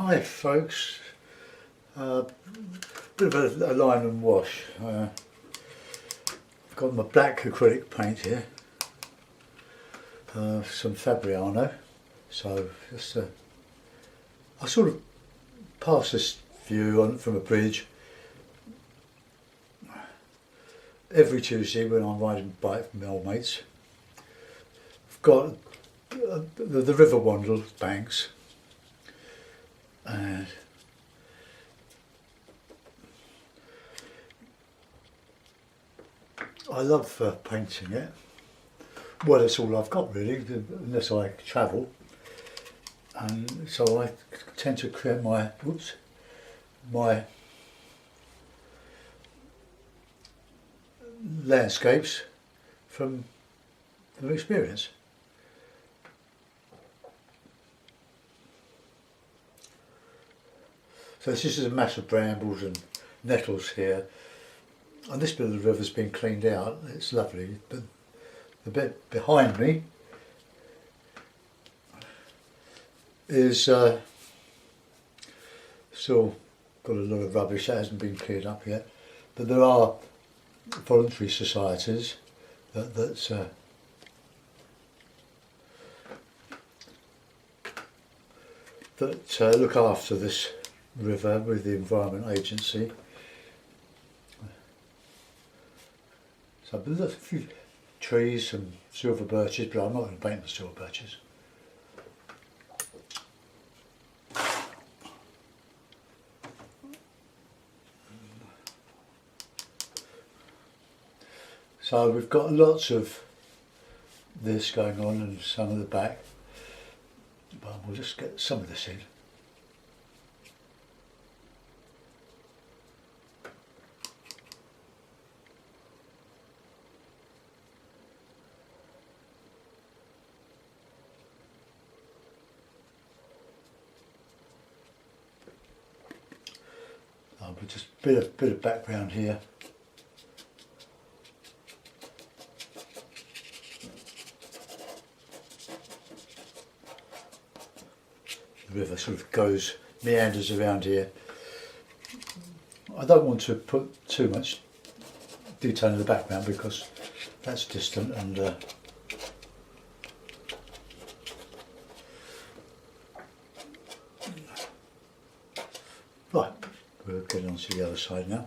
Hi folks, bit of a line and wash. I've got my black acrylic paint here, some Fabriano, so just I sort of pass this view on from a bridge every Tuesday when I'm riding bike with my old mates. I've got the River Wandle banks, and I love painting it. Well, it's all I've got really, unless I travel, and so I tend to create my landscapes from experience. So this is a mass of brambles and nettles here, and this bit of the river's been cleaned out. It's lovely, but the bit behind me is still got a lot of rubbish that hasn't been cleared up yet, but there are voluntary societies that look after this river with the Environment Agency. So there's a few trees, some silver birches, but I'm not going to paint the silver birches. So we've got lots of this going on and some of the back, but we'll just get some of this in. But just a bit of background here. The river sort of meanders around here. I don't want to put too much detail in the background because that's distant, and right, we're getting on to the other side now.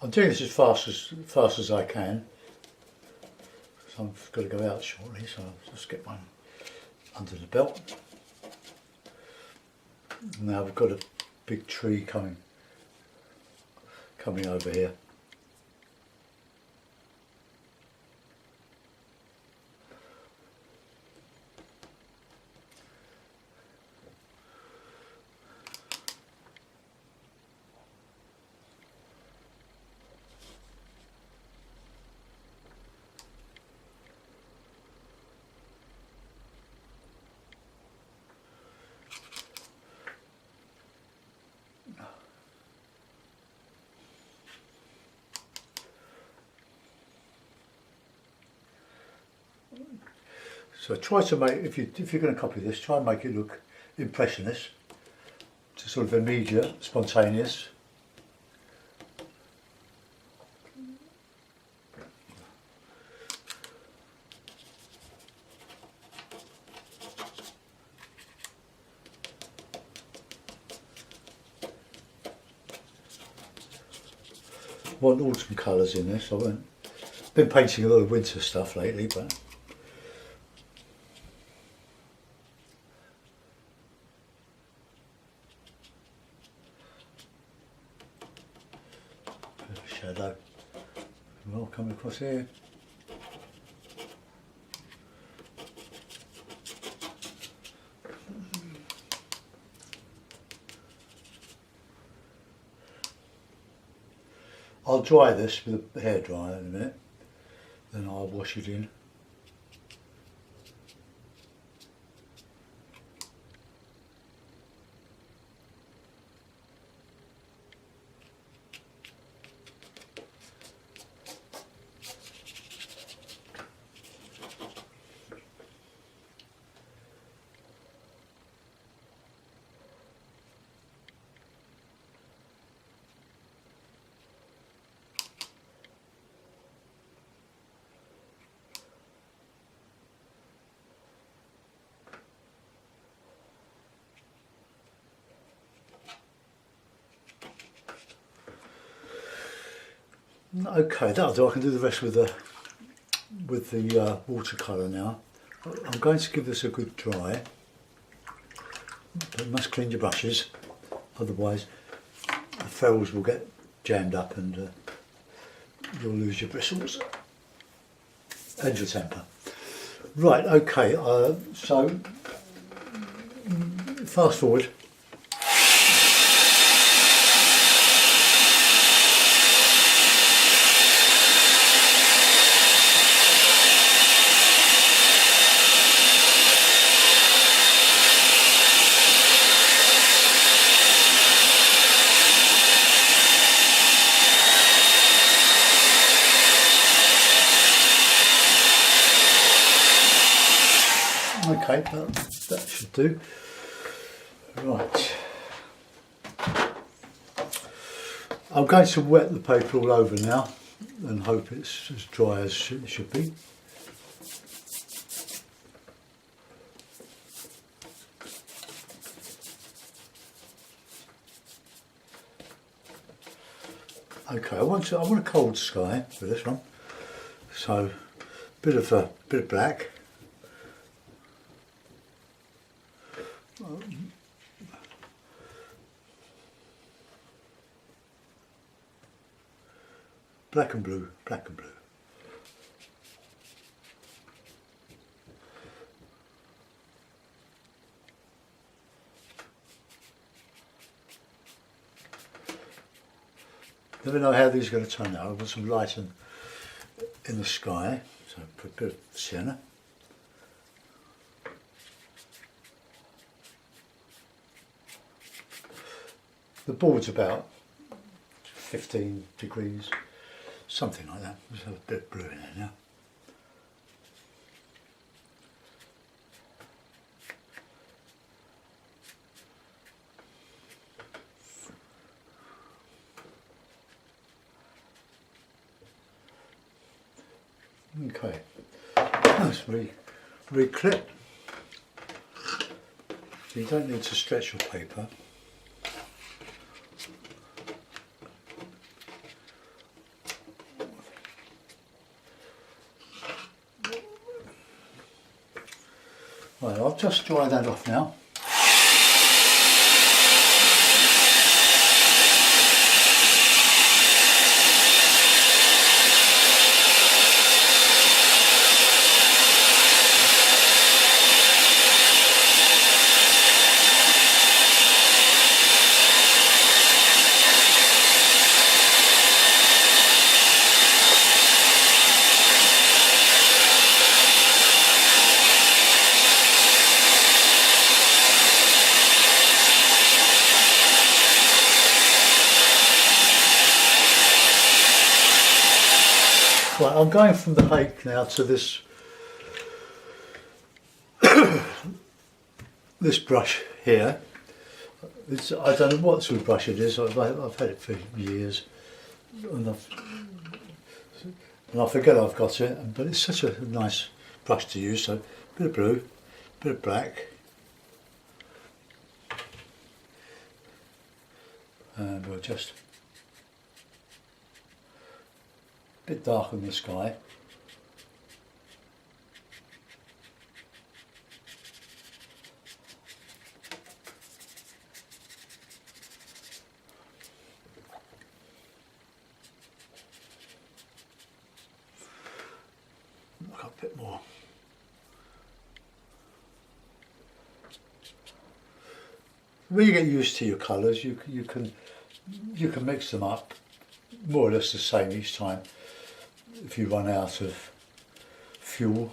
I'm doing this as fast as I can. So I've got to go out shortly, so I'll just get one under the belt. Now we've got a big tree coming over here. So try to make, if you're going to copy this, try and make it look impressionist, to sort of immediate, spontaneous. I want autumn colours in this. I've been painting a lot of winter stuff lately, but shadow. Well, coming across here. I'll dry this with a hairdryer in a minute, then I'll wash it in. Okay, that'll do. I can do the rest with the watercolour now. I'm going to give this a good dry, but you must clean your brushes, otherwise the ferrules will get jammed up and you'll lose your bristles and your temper. Right, okay, so fast forward. Okay, that should do. Right. I'm going to wet the paper all over now and hope it's as dry as it should be. Okay, I want a cold sky for this one. So bit of black. Black and blue, black and blue. Never know how these are going to turn out. I want some light in the sky, so put a bit of sienna. The board's about 15 degrees, something like that. Let's have a bit of blue in there now. Okay, let's re-clip. So you don't need to stretch your paper. Right, I'll just dry that off now. Right, I'm going from the hake now to this this brush here. I don't know what sort of brush it is. I've had it for years, and I forget I've got it. But it's such a nice brush to use. So a bit of blue, a bit of black, and we'll just a bit dark in the sky. Look a bit more. When you get used to your colours, you can mix them up more or less the same each time if you run out of fuel.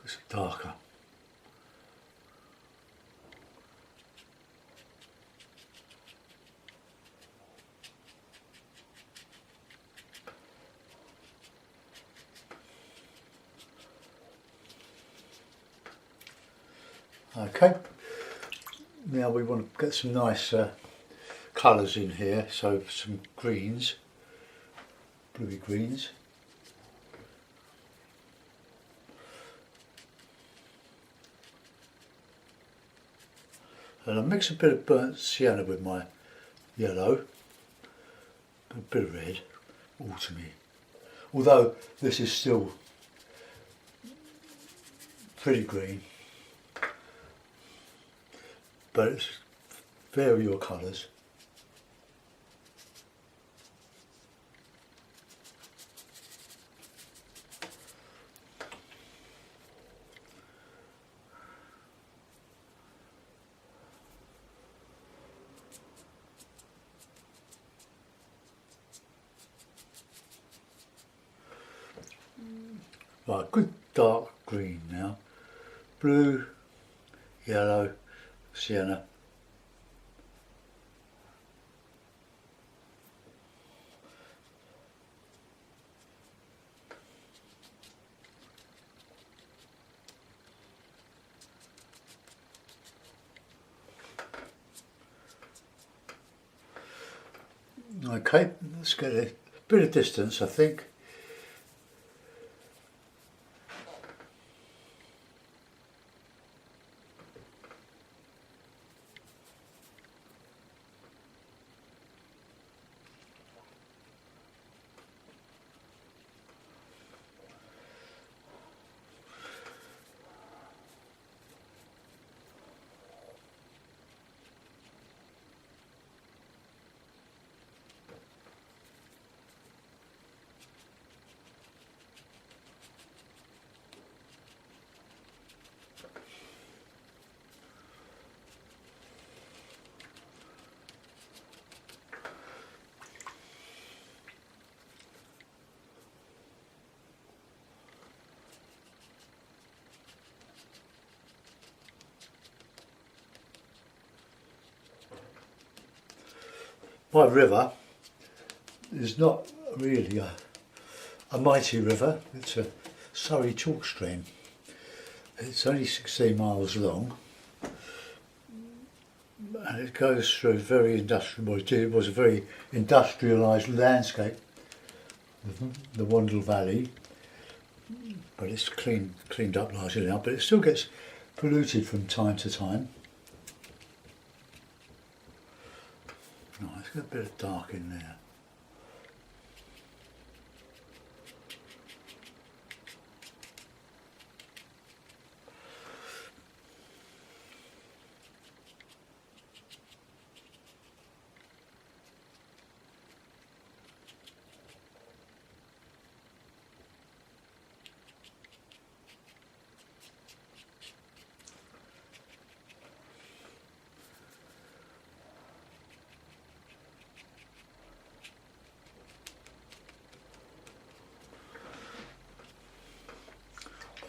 It's darker. Okay, now we want to get some nice colours in here, so some greens, bluey greens. And I mix a bit of burnt sienna with my yellow, a bit of red, autumny. Although this is still pretty green, but it's vary your colours. Right, good dark green now. Blue, yellow, sienna. Okay, let's get a bit of distance, I think. My river is not really a mighty river, it's a Surrey chalk stream. It's only 16 miles long and it goes through a very industrial, it was a very industrialised landscape, the Wandle Valley, but it's cleaned up largely now, but it still gets polluted from time to time. Right, let's get a bit of dark in there.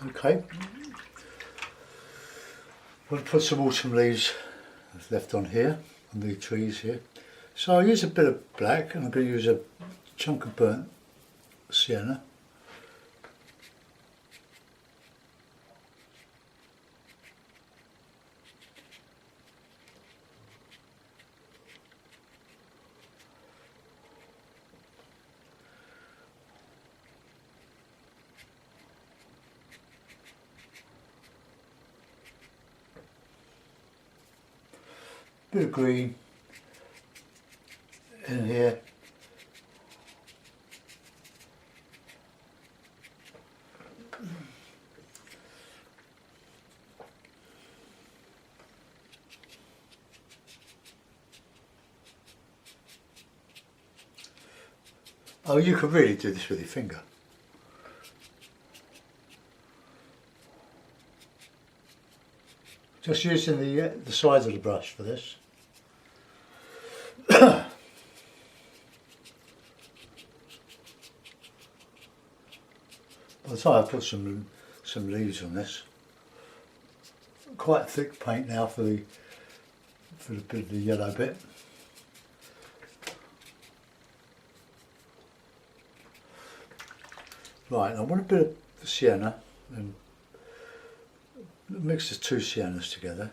Okay, we'll put some autumn leaves left on here, on the trees here. So I'll use a bit of black and I'm going to use a chunk of burnt sienna. Bit of green in here. Oh, you can really do this with your finger. Just using the sides of the brush for this. By the time I put some leaves on this, quite thick paint now for the bit of the yellow bit. Right, I want a bit of sienna and mix the two siennas together.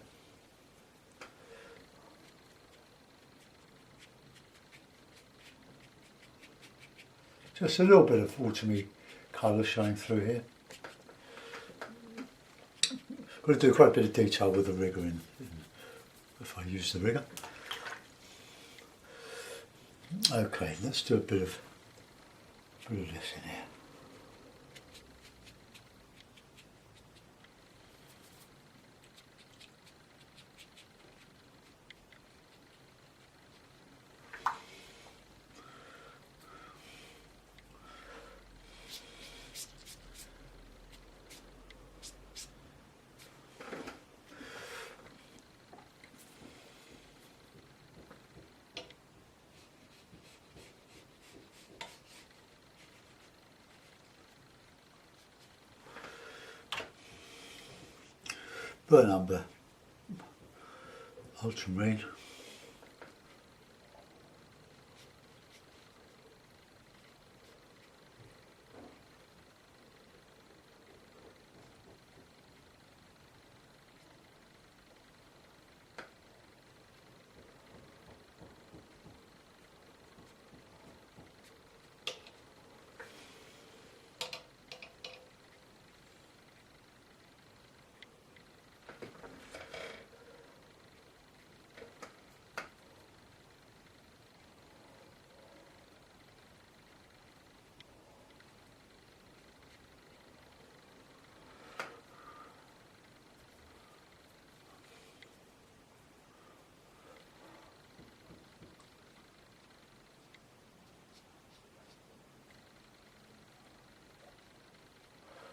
Just a little bit of autumny colour showing through here. Got to do quite a bit of detail with the rigger if I use the rigger. Okay, let's do a bit of this in here. Burnt umber, ultramarine.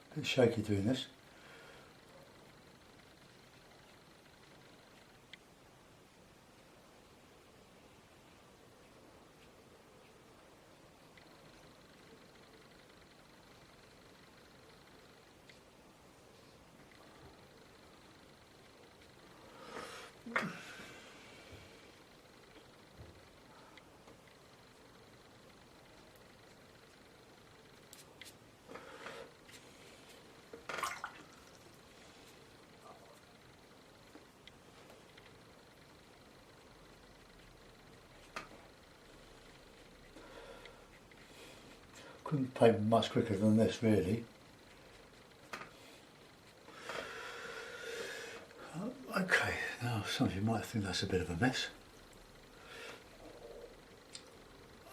A bit shaky doing this. Couldn't paint much quicker than this, really. Okay, now some of you might think that's a bit of a mess,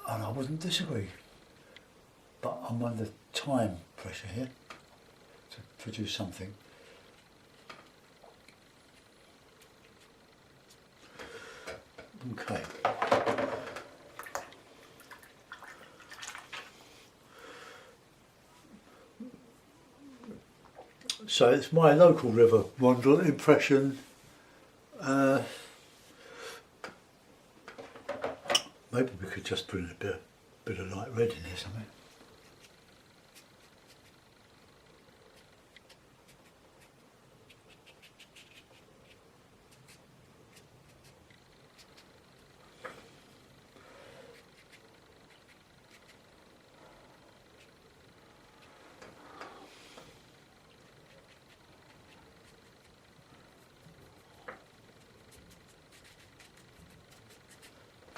and I wouldn't disagree, but I'm under time pressure here to produce something. Okay. So it's my local river Wandle impression. Maybe we could just put in a bit of light red in here, something.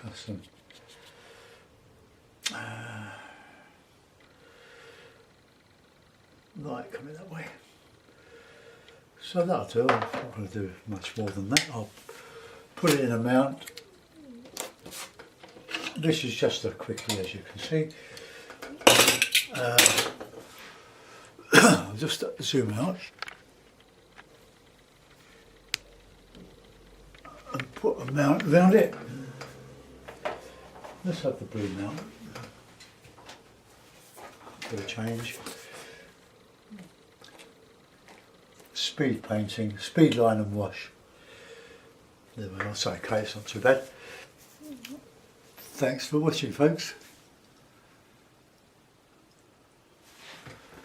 Got some light coming that way. So that'll do. I'm not going to do much more than that. I'll put it in a mount. This is just a quickie, as you can see. I'll just zoom out and put a mount around it. Let's have the blue mount. for a change. Speed painting, speed line and wash. There we are. So okay, it's not too bad. Thanks for watching, folks.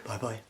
Bye bye.